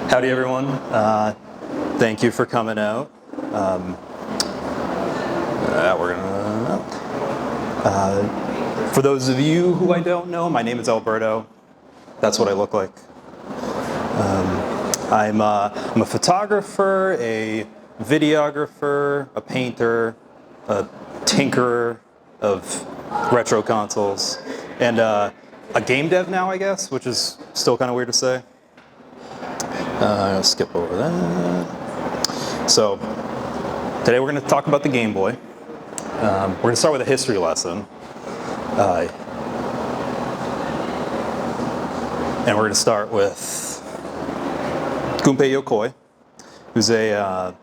Howdy, everyone. Thank you for coming out. For those of you who I don't know, my name is Alberto. That's what I look like. I'm a photographer, a videographer, a painter, a tinkerer of retro consoles, and a game dev now, I guess, which is still kind of weird to say. I'll skip over that. So, today we're going to talk about the Game Boy. We're going to start with a history lesson. And we're going to start with Gunpei Yokoi, who's a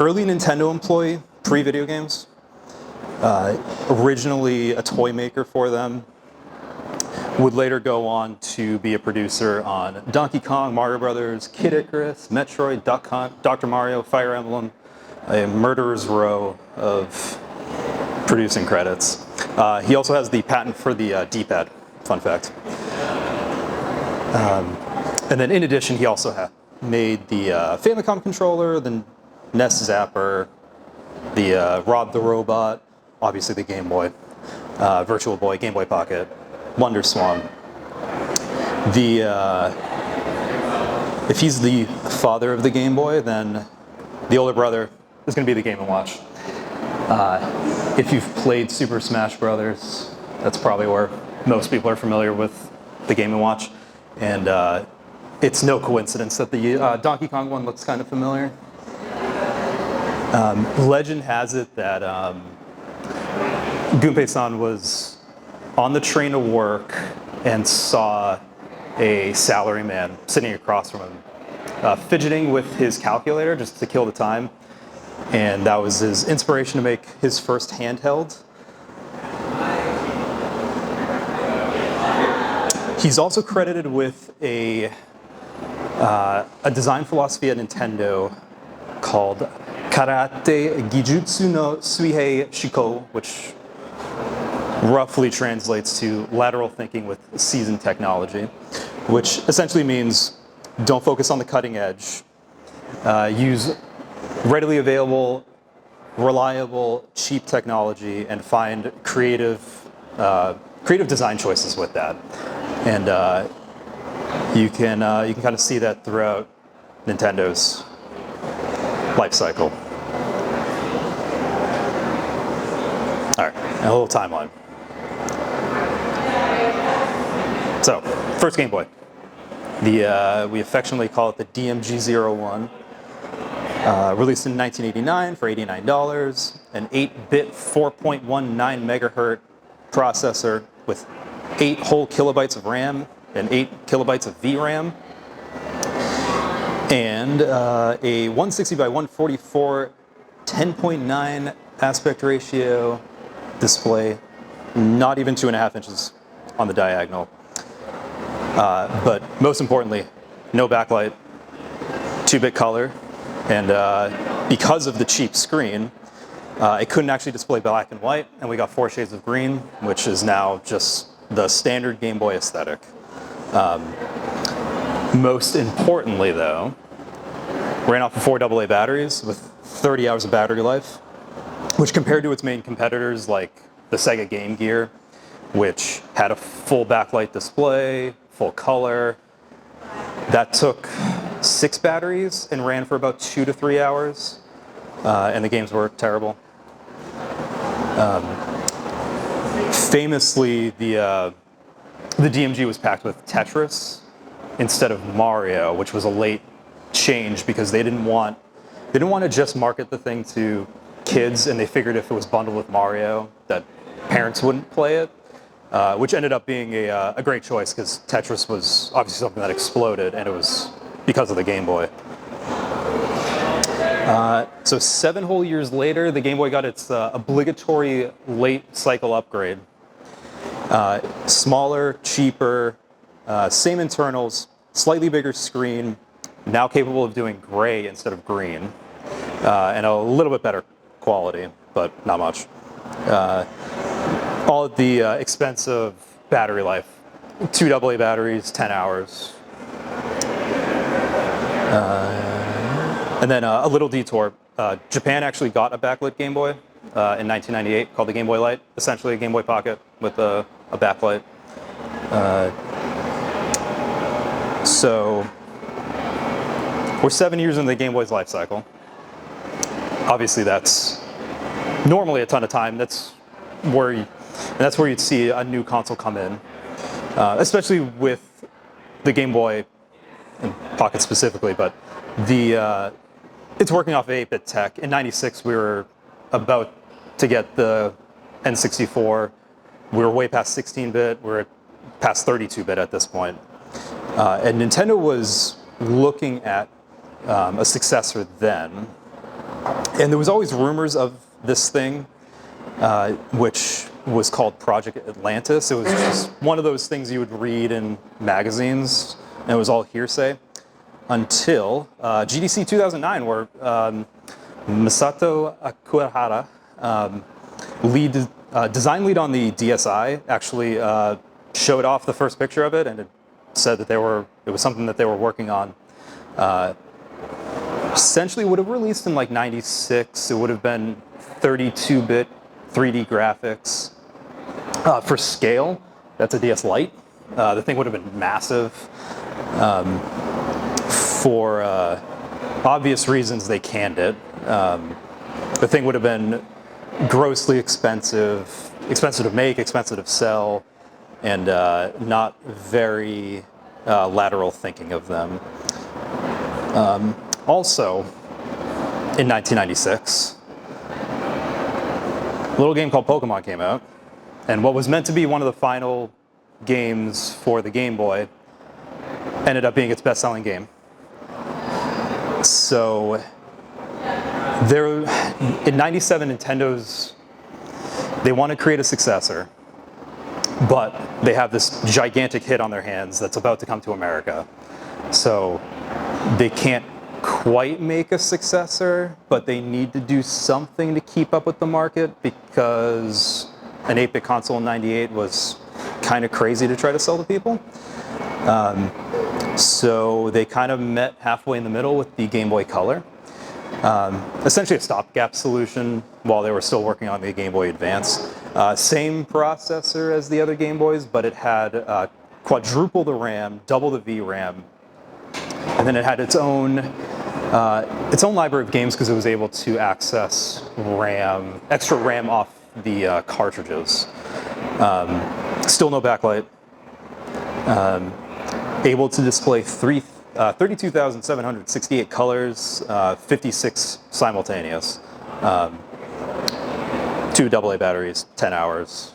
early Nintendo employee, pre-video games. Originally a toy maker for them. Would later go on to be a producer on Donkey Kong, Mario Brothers, Kid Icarus, Metroid, Duck Hunt, Dr. Mario, Fire Emblem, a murderer's row of producing credits. He also has the patent for the D-pad, fun fact. And then in addition, he also made the Famicom controller, the NES Zapper, the Rob the Robot, obviously the Game Boy, Virtual Boy, Game Boy Pocket, Wonder Swan. If he's the father of the Game Boy, then the older brother is going to be the Game & Watch. If you've played Super Smash Brothers, that's probably where most people are familiar with the Game & Watch. And it's no coincidence that the Donkey Kong one looks kind of familiar. Legend has it that Gunpei-san was on the train to work and saw a salaryman sitting across from him, fidgeting with his calculator just to kill the time. And that was his inspiration to make his first handheld. He's also credited with a design philosophy at Nintendo called Karate Gijutsu no Suihei Shiko, which roughly translates to lateral thinking with seasoned technology, which essentially means don't focus on the cutting edge. Use readily available, reliable, cheap technology and find creative design choices with that. And you can kind of see that throughout Nintendo's life cycle. All right, a little timeline. So, first Game Boy. We affectionately call it the DMG-01. Released in 1989 for $89, an 8-bit 4.19 megahertz processor with 8 whole kilobytes of RAM and 8 kilobytes of VRAM, and a 160 by 144 10.9 aspect ratio display, not even 2.5 inches on the diagonal. But most importantly, no backlight, 2-bit color, and because of the cheap screen, it couldn't actually display black and white, and we got 4 shades of green, which is now just the standard Game Boy aesthetic. Most importantly, though, ran off of 4 AA batteries with 30 hours of battery life, which compared to its main competitors like the Sega Game Gear, which had a full backlight display, full color, that took 6 batteries and ran for about 2 to 3 hours, and the games were terrible. Famously, the DMG was packed with Tetris instead of Mario, which was a late change because they didn't want to just market the thing to kids, and they figured if it was bundled with Mario that parents wouldn't play it, which ended up being a great choice because Tetris was obviously something that exploded, and it was because of the Game Boy. So 7 whole years later, the Game Boy got its obligatory late cycle upgrade. Smaller, cheaper, same internals, slightly bigger screen, now capable of doing gray instead of green, and a little bit better quality, but not much. All at the expense of battery life. 2 AA batteries, 10 hours. And then a little detour. Japan actually got a backlit Game Boy in 1998 called the Game Boy Light, essentially a Game Boy Pocket with a backlight. So we're 7 years into the Game Boy's life cycle. Obviously, that's normally a ton of time. That's where you'd see a new console come in, especially with the Game Boy and Pocket specifically. But it's working off of 8-bit tech. In '96, we were about to get the N64. We were way past 16-bit. We're past 32-bit at this point. And Nintendo was looking at a successor then. And there was always rumors of this thing, which was called Project Atlantis. It was just one of those things you would read in magazines, and it was all hearsay. Until GDC 2009, where Masato Akuhara, design lead on the DSi, actually showed off the first picture of it, and it said that it was something that they were working on. Essentially would have released in like '96. It would have been 32-bit 3D graphics. For scale, that's a DS Lite. The thing would have been massive. For obvious reasons, they canned it. The thing would have been grossly expensive to make, expensive to sell, and not very lateral thinking of them. Also, in 1996, a little game called Pokemon came out, and what was meant to be one of the final games for the Game Boy ended up being its best-selling game. So, in '97, they want to create a successor, but they have this gigantic hit on their hands that's about to come to America. So, they can't quite make a successor, but they need to do something to keep up with the market because an 8-bit console in '98 was kind of crazy to try to sell to people. So they kind of met halfway in the middle with the Game Boy Color. Essentially a stopgap solution while they were still working on the Game Boy Advance. Same processor as the other Game Boys, but it had quadruple the RAM, double the VRAM, and then it had its own library of games because it was able to access extra RAM off the cartridges. Still no backlight. Able to display 32,768 colors, 56 simultaneous, 2 AA batteries, 10 hours.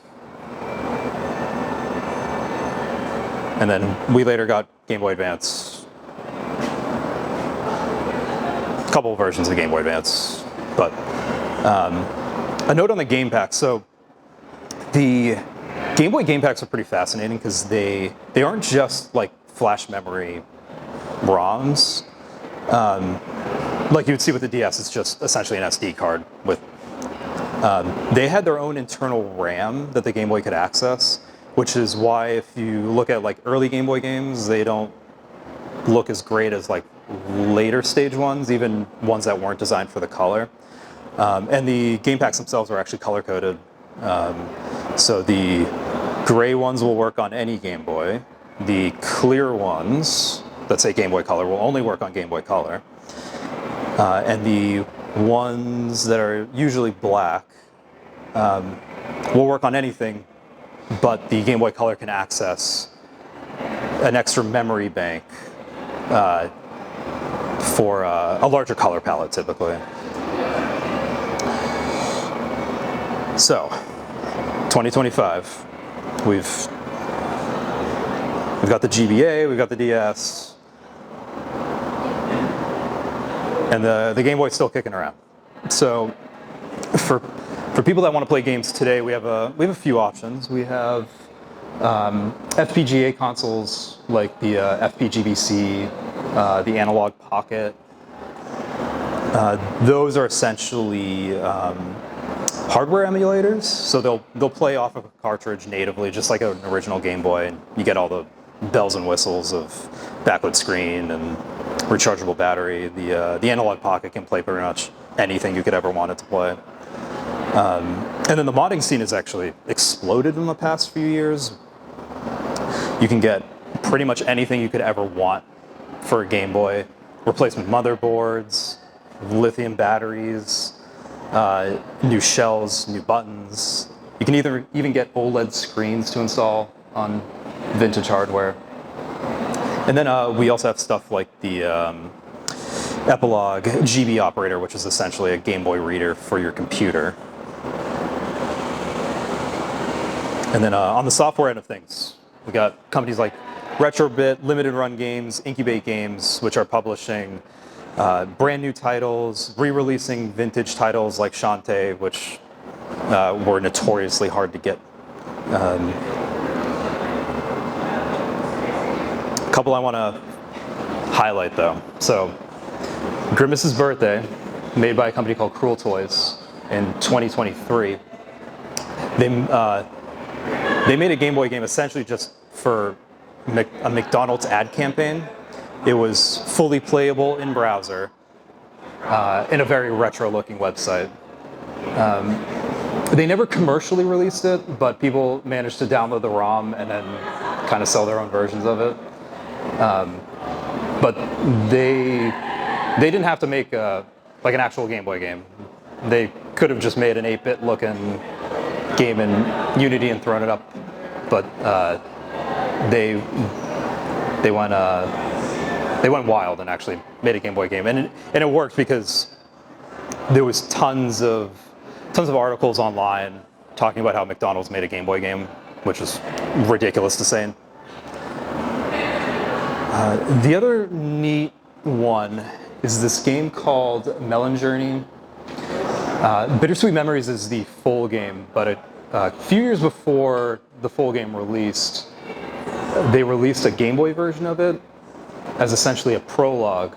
And then we later got Game Boy Advance. A couple of versions of the Game Boy Advance. But a note on the game packs. So the Game Boy game packs are pretty fascinating because they aren't just like flash memory ROMs. Like you would see with the DS, it's just essentially an SD card with. They had their own internal RAM that the Game Boy could access, which is why if you look at like early Game Boy games, they don't look as great as like later stage ones, even ones that weren't designed for the color. And the game packs themselves are actually color coded. So the gray ones will work on any Game Boy. The clear ones that say Game Boy Color will only work on Game Boy Color. And the ones that are usually black will work on anything, but the Game Boy Color can access an extra memory bank for a larger color palette typically. So, 2025, we've got the GBA, we've got the DS, and the Game Boy's still kicking around. So, for people that want to play games today, we have a few options. We have FPGA consoles like the FPGBC, the Analog Pocket. Those are essentially hardware emulators, so they'll play off of a cartridge natively, just like an original Game Boy, and you get all the bells and whistles of backlit screen and rechargeable battery. The Analog Pocket can play pretty much anything you could ever want it to play. And then the modding scene has actually exploded in the past few years. You can get pretty much anything you could ever want for a Game Boy. Replacement motherboards, lithium batteries, new shells, new buttons. You can even get OLED screens to install on vintage hardware. And then we also have stuff like the Epilogue GB operator, which is essentially a Game Boy reader for your computer. And then on the software end of things, we got companies like Retrobit, Limited Run Games, Incubate Games, which are publishing brand new titles, re-releasing vintage titles like Shantae, which were notoriously hard to get. A couple I want to highlight though. So, Grimace's Birthday, made by a company called Cruel Toys in 2023. They made a Game Boy game essentially just for a McDonald's ad campaign. It was fully playable in browser, in a very retro-looking website. They never commercially released it, but people managed to download the ROM and then kind of sell their own versions of it. But they didn't have to make like an actual Game Boy game. They could have just made an 8-bit looking game in Unity and thrown it up, but they went wild and actually made a Game Boy game, and it worked because there was tons of articles online talking about how McDonald's made a Game Boy game, which is ridiculous to say. The other neat one is this game called Melon Journey. Bittersweet Memories is the full game, but a few years before the full game released, they released a Game Boy version of it as essentially a prologue.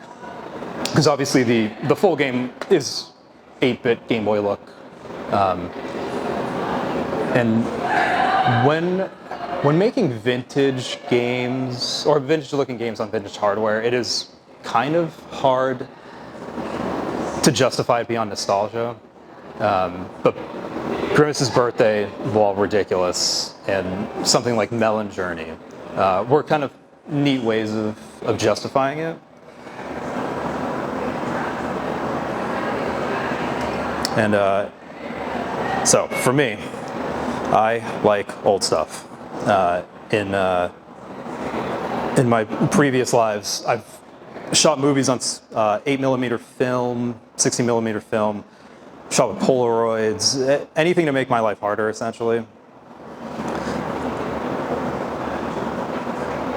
Because obviously the full game is 8-bit Game Boy look. And when making vintage games, or vintage looking games on vintage hardware, it is kind of hard to justify it beyond nostalgia. But Grimace's Birthday, while ridiculous, and something like Melon Journey were kind of neat ways of justifying it. And so for me, I like old stuff. In my previous lives, I've shot movies on 8mm film, 16mm film, shot with Polaroids, anything to make my life harder, essentially.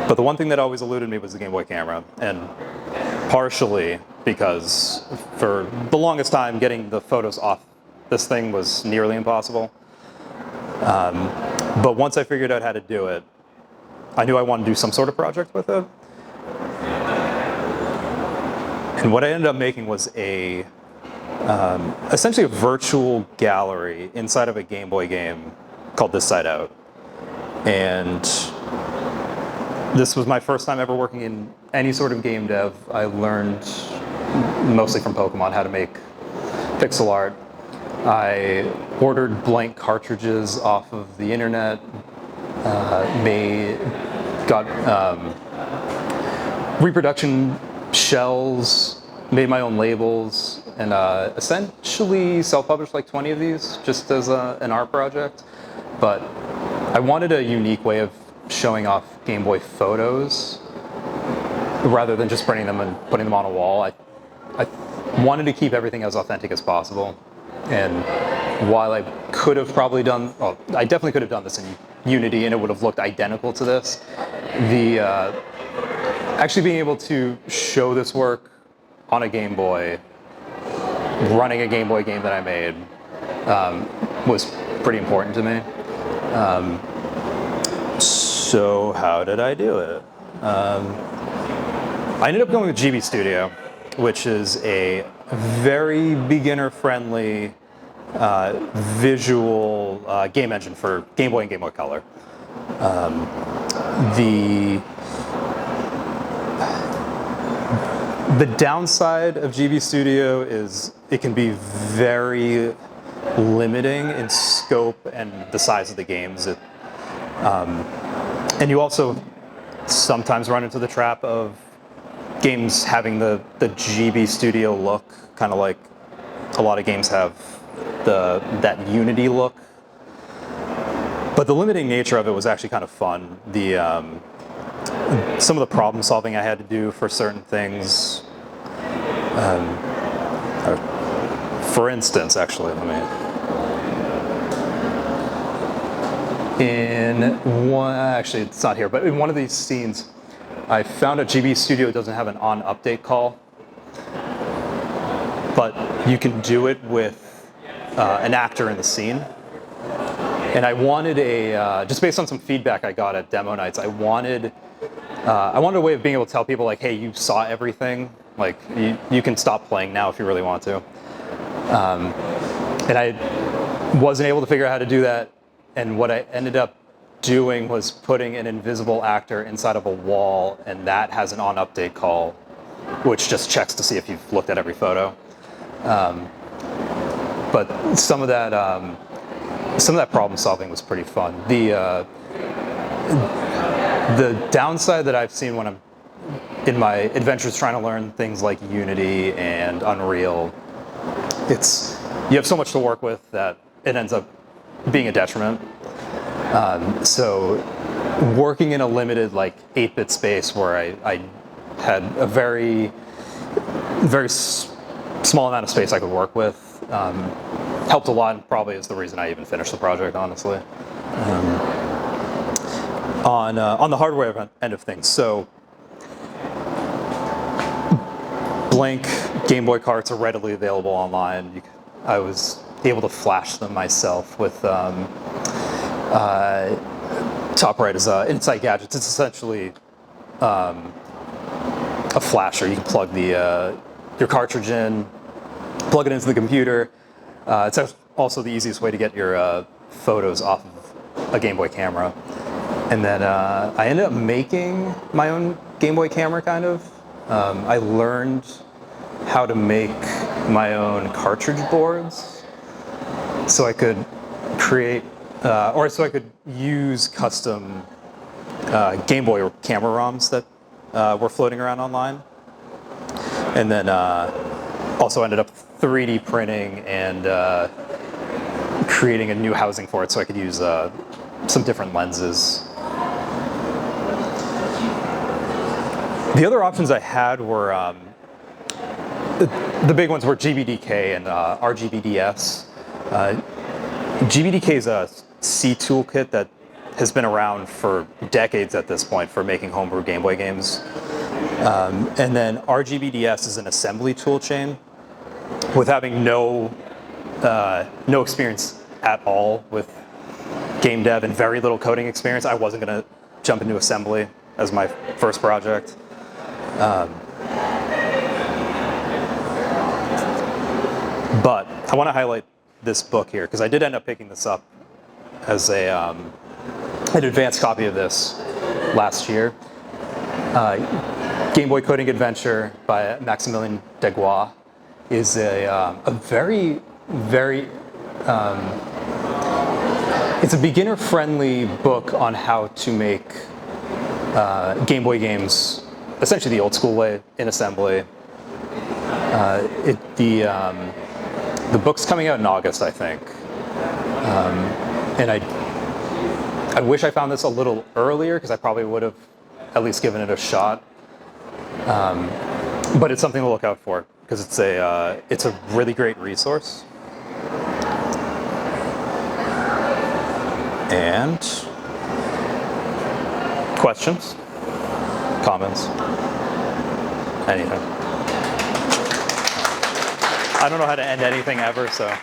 But the one thing that always eluded me was the Game Boy camera, and partially because for the longest time getting the photos off this thing was nearly impossible. But once I figured out how to do it, I knew I wanted to do some sort of project with it. And what I ended up making was essentially a virtual gallery inside of a Game Boy game called This Side Out. And this was my first time ever working in any sort of game dev. I learned mostly from Pokemon how to make pixel art. I ordered blank cartridges off of the internet, got reproduction shells, made my own labels, and essentially self-published like 20 of these just as an art project. But I wanted a unique way of showing off Game Boy photos rather than just printing them and putting them on a wall. I wanted to keep everything as authentic as possible. And while I could have probably done, well, I definitely could have done this in Unity and it would have looked identical to this, actually being able to show this work on a Game Boy, running a Game Boy game that I made, was pretty important to me. So how did I do it? I ended up going with GB Studio, which is a very beginner-friendly visual game engine for Game Boy and Game Boy Color. The downside of GB Studio is it can be very limiting in scope and the size of the games. And you also sometimes run into the trap of games having the GB Studio look, kind of like a lot of games have that Unity look. But the limiting nature of it was actually kind of fun. Some of the problem solving I had to do for certain things. For instance, actually, actually it's not here, but in one of these scenes, I found out GB Studio doesn't have an on update call, but you can do it with an actor in the scene. And I wanted just based on some feedback I got at demo nights, I wanted a way of being able to tell people, like, hey, you saw everything, like you can stop playing now if you really want to. And I wasn't able to figure out how to do that. And what I ended up doing was putting an invisible actor inside of a wall, and that has an on update call, which just checks to see if you've looked at every photo. But some of that problem solving was pretty fun. The downside that I've seen when I'm in my adventures trying to learn things like Unity and Unreal, you have so much to work with that it ends up being a detriment. So working in a limited 8-bit space where I had a very small amount of space I could work with helped a lot, and probably is the reason I even finished the project, honestly. On the hardware end of things, so blank Game Boy carts are readily available online. I was able to flash them myself with top right is Insight Gadgets. It's essentially a flasher. You can plug your cartridge in, plug it into the computer. It's also the easiest way to get your photos off of a Game Boy camera. And then I ended up making my own Game Boy camera, kind of. I learned how to make my own cartridge boards so I could create, so I could use custom Game Boy camera ROMs that were floating around online. And then also ended up 3D printing and creating a new housing for it so I could use some different lenses. The other options I had were, the big ones were GBDK and RGBDS. GBDK is a C toolkit that has been around for decades at this point for making homebrew Game Boy games. And then RGBDS is an assembly toolchain. With having no experience at all with game dev and very little coding experience, I wasn't going to jump into assembly as my first project. But I want to highlight this book here because I did end up picking this up as an advanced copy of this last year. Game Boy Coding Adventure by Maximilien Degois is a very, very, it's a beginner-friendly book on how to make Game Boy games, essentially the old school way, in assembly. The book's coming out in August, I think. And I wish I found this a little earlier because I probably would have at least given it a shot. But it's something to look out for because it's a really great resource. And questions, comments, anything. I don't know how to end anything ever, so. Are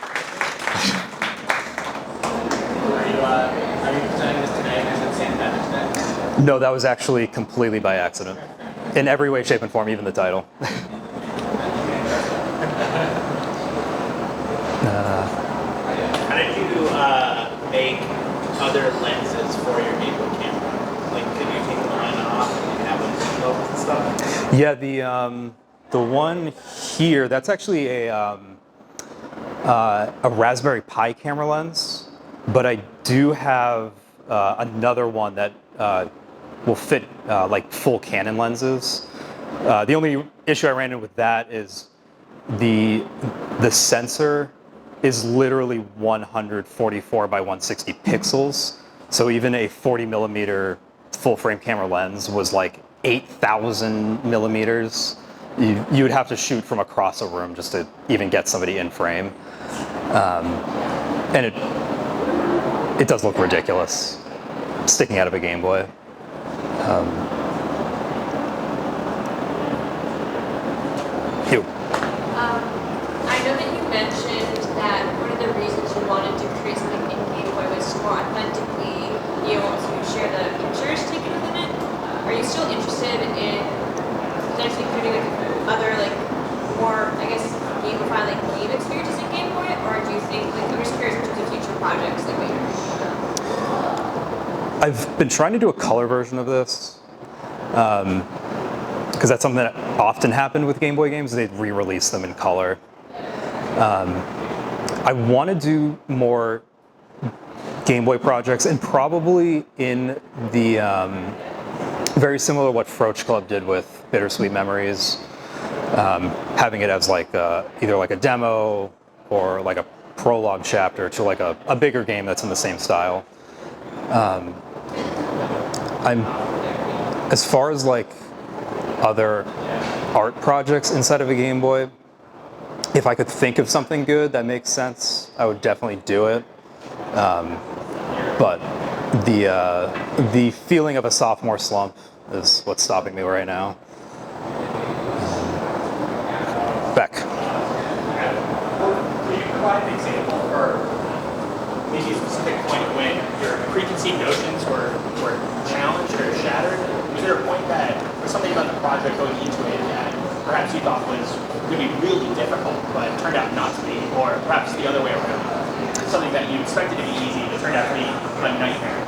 you presenting this today as in St. Patrick's Day? No, that was actually completely by accident. In every way, shape, and form, even the title. How did you make other lenses for your Game Boy camera? Like, could you take the line off and have them focus and stuff? Yeah, The one here, that's actually a Raspberry Pi camera lens, but I do have another one that will fit like full Canon lenses. The only issue I ran into with that is the sensor is literally 144 by 160 pixels. So even a 40 millimeter full frame camera lens was like 8,000 millimeters. You would have to shoot from across a room just to even get somebody in frame. And it does look ridiculous sticking out of a Game Boy. You. I know that you mentioned that one of the reasons you wanted to create something in Game Boy was to more authentically be able to share the pictures taken within it. Are you still interested in potentially creating like other like more, I guess, gamified like game experiences in Game Boy, or do you think like I'm just curious in terms of future projects like what you're thinking about? I've been trying to do a color version of this. Because that's something that often happened with Game Boy games. They'd re-release them in color. I want to do more Game Boy projects, and probably in the very similar to what Froach Club did with Bittersweet Memories, having it as like either like a demo or like a prologue chapter to like a bigger game that's in the same style. As far as like other art projects inside of a Game Boy, if I could think of something good that makes sense, I would definitely do it. But the feeling of a sophomore slump is what's stopping me right now. Beck. Could you provide an example or maybe a specific point when your preconceived notions were challenged or shattered? Was there a point that, or something about the project going into it that perhaps you thought was going to be really difficult, but turned out not to be, or perhaps the other way around? Something that you expected to be easy, but turned out to be a nightmare?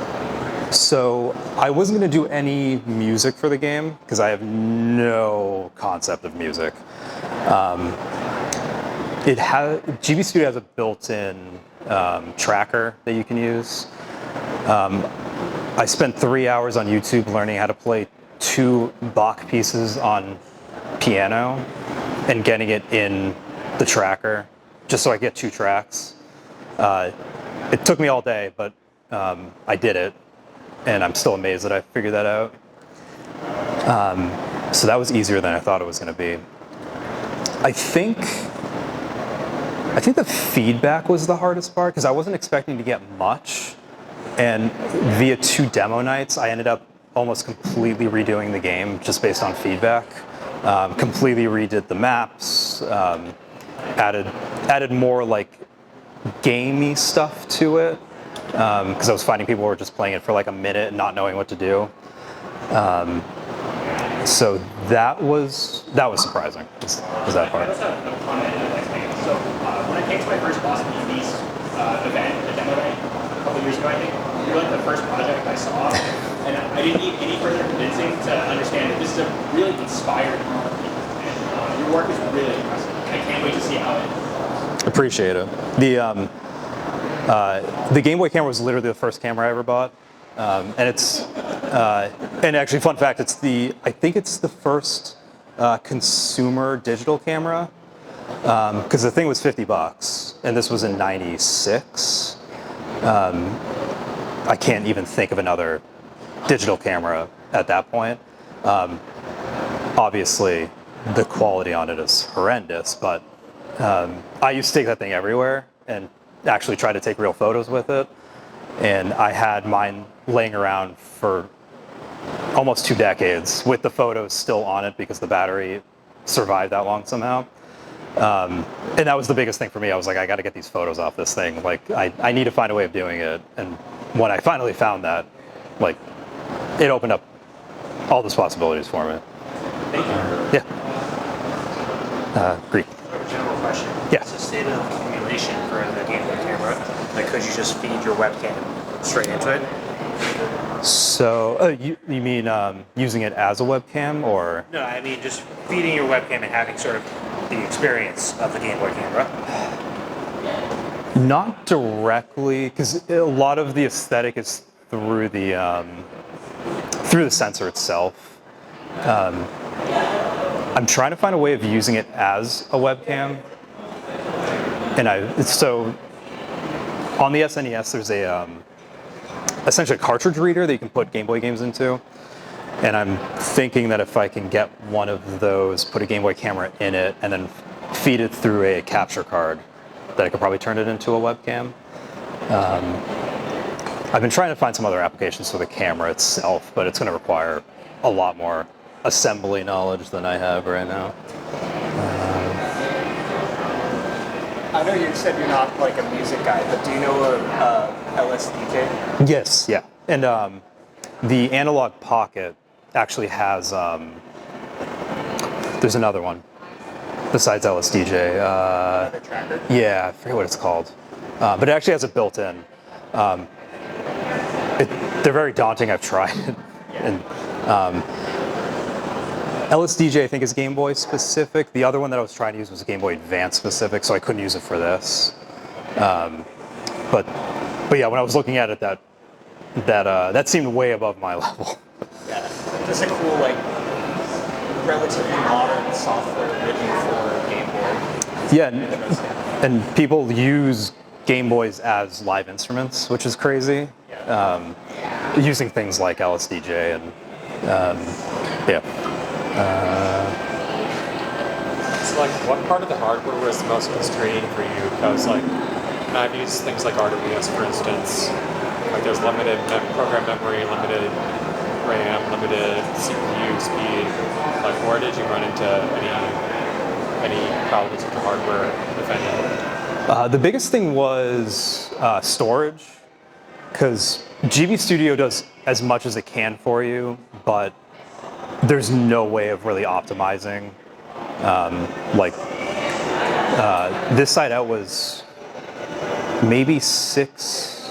So I wasn't going to do any music for the game because I have no concept of music. GB Studio has a built-in tracker that you can use. I spent 3 hours on YouTube learning how to play 2 Bach pieces on piano and getting it in the tracker just so I get 2 tracks. It took me all day, but I did it, and I'm still amazed that I figured that out. So that was easier than I thought it was going to be. I think the feedback was the hardest part because I wasn't expecting to get much. And via 2 demo nights, I ended up almost completely redoing the game just based on feedback. Completely redid the maps, added more like gamey stuff to it because I was finding people were just playing it for like a minute and not knowing what to do. So that was surprising. Was that part? I also have a comment and an explanation. So when I came to my first Boston East event, the demo night, a couple years ago, I think, you were like the first project I saw, and I didn't need any further convincing to understand that this is a really inspired group of people, and your work is really impressive. I can't wait to see how it. Appreciate it. The Game Boy camera was literally the first camera I ever bought, and it's and actually, fun fact, I think it's the first consumer digital camera because the thing was $50, and this was in '96. I can't even think of another digital camera at that point. Obviously, the quality on it is horrendous, but I used to take that thing everywhere and actually try to take real photos with it. And I had mine laying around for almost 2 decades with the photos still on it because the battery survived that long somehow. And that was the biggest thing for me. I was like, I got to get these photos off this thing. Like, I need to find a way of doing it. And when I finally found that, like, it opened up all those possibilities for me. Thank you. Yeah. Greek. General question. Yeah. What's the state of emulation for the Game Boy camera? Like, could you just feed your webcam straight into it? So, you mean using it as a webcam, or? No, I mean just feeding your webcam and having sort of the experience of the Game Boy camera. Not directly, because a lot of the aesthetic is through the sensor itself. I'm trying to find a way of using it as a webcam, and so on the SNES there's a essentially a cartridge reader that you can put Game Boy games into, and I'm thinking that if I can get one of those, put a Game Boy camera in it, and then feed it through a capture card, that I could probably turn it into a webcam. I've been trying to find some other applications for the camera itself, but it's going to require a lot more assembly knowledge than I have right now. I know you said you're not like a music guy, but do you know LSDJ? Yes, yeah. And the Analog Pocket actually has, there's another one besides LSDJ. Another tracker? Yeah, I forget what it's called. But it actually has it built in. They're very daunting, I've tried it. And, LSDJ I think is Game Boy specific. The other one that I was trying to use was Game Boy Advance specific, so I couldn't use it for this. But yeah, when I was looking at it, that seemed way above my level. Yeah. Just a cool, like, relatively modern software written for Game Boy. Yeah, and people use Game Boys as live instruments, which is crazy. Using things like LSDJ and yeah. So, like, what part of the hardware was the most constraining for you? Because, like, I've used things like RWS, for instance. Like, there's limited program memory, limited RAM, limited CPU speed. Like, where did you run into any problems with the hardware, if any? The biggest thing was storage, because GB Studio does as much as it can for you, but there's no way of really optimizing. This side out was maybe 6,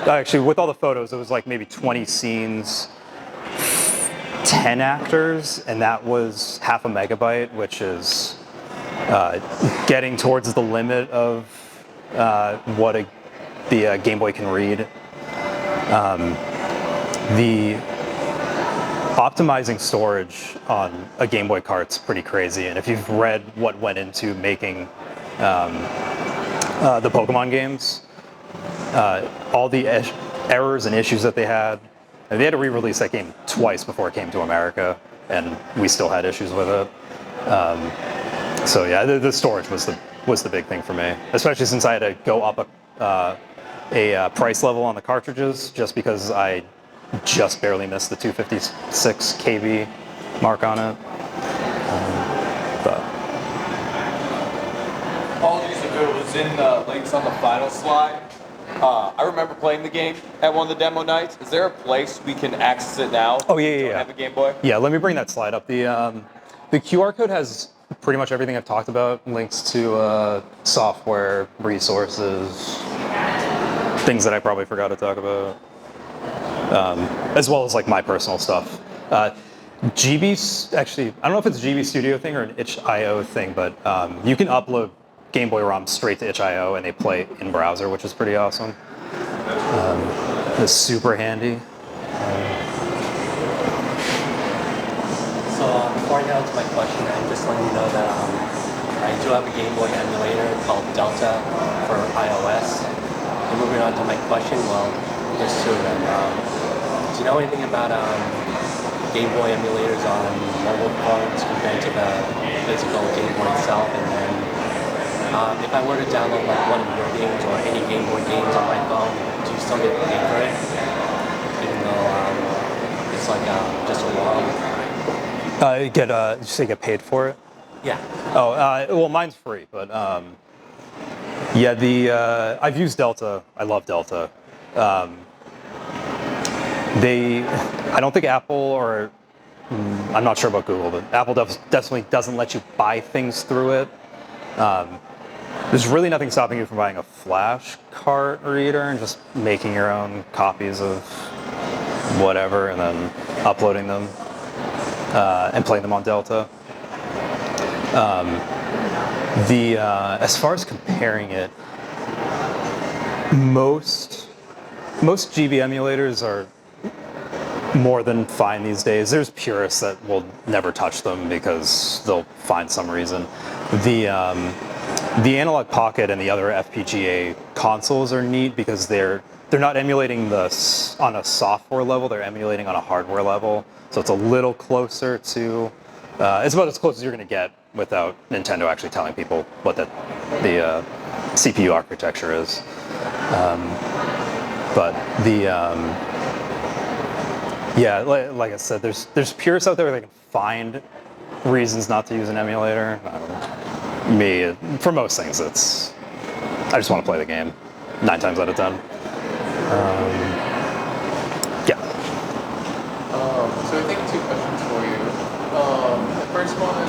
actually with all the photos it was like maybe 20 scenes, 10 actors, and that was half a megabyte, which is getting towards the limit of what the Game Boy can read. The optimizing storage on a Game Boy cart's pretty crazy, and if you've read what went into making the Pokemon games, all the errors and issues that they had to re-release that game twice before it came to America, and we still had issues with it. So yeah, the storage was the big thing for me, especially since I had to go up a price level on the cartridges, just because I just barely missed the 256 KB mark on it. But Apologies if it was in the links on the final slide. I remember playing the game at one of the demo nights. Is there a place we can access it now? Oh, yeah, if we yeah, don't yeah. have a Game Boy? yeah, let me bring that slide up. The QR code has pretty much everything I've talked about, links to software, resources, things that I probably forgot to talk about. As well as like my personal stuff. GB, actually, I don't know if it's a GB Studio thing or an itch.io thing, but you can upload Game Boy ROMs straight to itch.io and they play in browser, which is pretty awesome. It's super handy. So before I get into my question, I'm just letting you know that I do have a Game Boy emulator called Delta for iOS. And moving on to my question, well, there's two of them. Do you know anything about Game Boy emulators on mobile phones compared to the physical Game Boy itself? And then if I were to download like one of your games or any Game Boy games on my phone, do you still get paid for it? Even though it's like just a ROM? Did you say get paid for it? Yeah. Oh, well, mine's free, but yeah, I've used Delta. I love Delta. I don't think Apple, or I'm not sure about Google, but Apple definitely doesn't let you buy things through it. There's really nothing stopping you from buying a flash cart reader and just making your own copies of whatever, and then uploading them and playing them on Delta. As far as comparing it, most GB emulators are more than fine these days. There's purists that will never touch them because they'll find some reason. The Analog Pocket and the other FPGA consoles are neat because they're not emulating on a software level, they're emulating on a hardware level. So it's a little closer to, it's about as close as you're going to get without Nintendo actually telling people what the CPU architecture is. But yeah, like I said, there's purists out there that can find reasons not to use an emulator. For most things, I just want to play the game 9 times out of 10. Yeah. So I think 2 questions for you. The first one,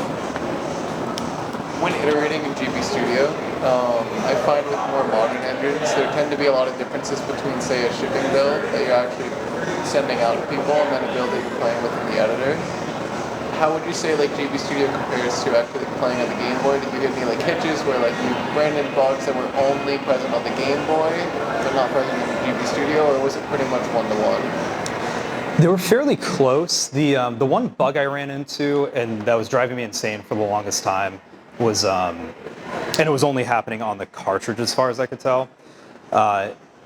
when iterating in GB Studio, I find with more modern engines, there tend to be a lot of differences between, say, a shipping build that you're actually sending out to people and then a build that you're playing with in the editor. How would you say like GB Studio compares to actually playing on the Game Boy? Did you hit any like hitches where like you ran into bugs that were only present on the Game Boy but not present in GB Studio, or was it pretty much 1-to-1? They were fairly close. The one bug I ran into, and that was driving me insane for the longest time, was, and it was only happening on the cartridge as far as I could tell.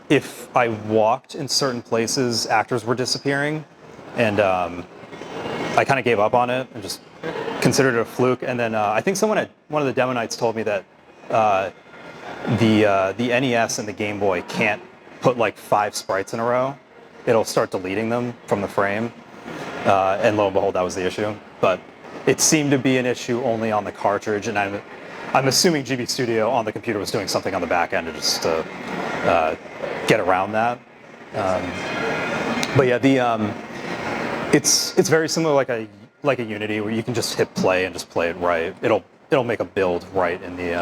If I walked in certain places, actors were disappearing, and I kind of gave up on it and just considered it a fluke. And then I think someone at one of the demo nights told me that the NES and the Game Boy can't put like 5 sprites in a row. It'll start deleting them from the frame. And lo and behold, that was the issue. But it seemed to be an issue only on the cartridge, and I'm assuming GB Studio on the computer was doing something on the back end just to get around that. But yeah, it's very similar like a Unity where you can just hit play and just play it right. It'll make a build right in the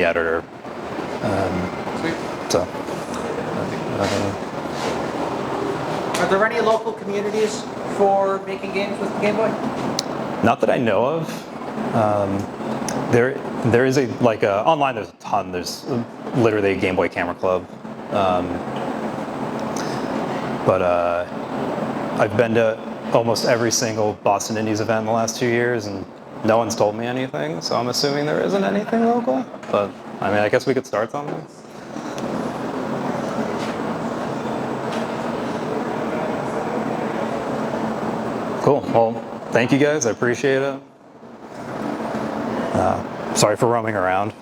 editor. So. Are there any local communities for making games with the Game Boy? Not that I know of. There is online. There's a ton. There's literally a Game Boy Camera Club. But I've been to almost every single Boston Indies event in the last 2 years, and no one's told me anything. So I'm assuming there isn't anything local. But I mean, I guess we could start something. Cool. Well, thank you guys. I appreciate it. Sorry for roaming around.